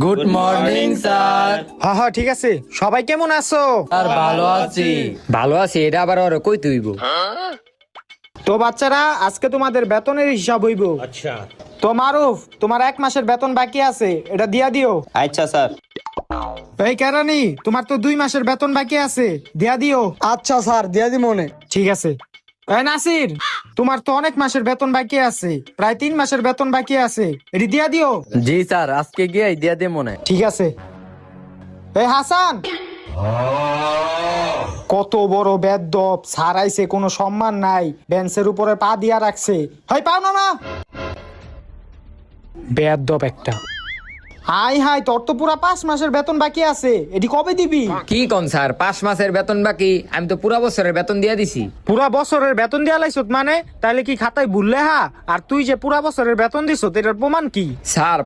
Good morning sir. হ্যাঁ হ্যাঁ ঠিক আছে। সবাই কেমন আছো? স্যার ভালো আছি। ভালো আছি, এটা আবার ওরা কই তুইব? তো বাচ্চারা, আজকে তোমাদের বেতনের হিসাব হইব। আচ্ছা। তো মারুফ, তোমার 1 মাসের বেতন বাকি আছে, এটা দিয়া দিও। আচ্ছা স্যার। এই কেরানি, তোমার তো 2 মাসের বেতন বাকি আছে, দিয়া দিও। আচ্ছা স্যার, দিয়া দি মনে। ঠিক আছে। এই নাসির, তোমার তো অনেক মাসের বেতন বাকি আছে, প্রায় 3 মাসের বেতন বাকি আছে, এটি দিয়া দিও। জি স্যার, আজকে গিয়ে দিয়া দে মনে। ঠিক আছে। এই হাসান, কত বড় বেদ্যপ, সারাইছে, কোনো সম্মান নাই, বেঞ্চের উপরে পা দিয়া রাখছে। হয় পাও না না, বেদ্যপ একটা। হাই হাই, তোর তো পুরা 5 মাসের বেতন বাকি আছে, এটি কবে দিবি? কি কোন স্যার, 5 মাসের বেতন বাকি? আমি তো পুরা বছরের বেতন দিয়া দিছি। পুরা বছরের বেতন দিয়া লাইছত মানে? তাহলে কি খাতায় ভুললে হা? আর তুই যে পুরা বছরের বেতন দিছ, এটার প্রমাণ কি? স্যার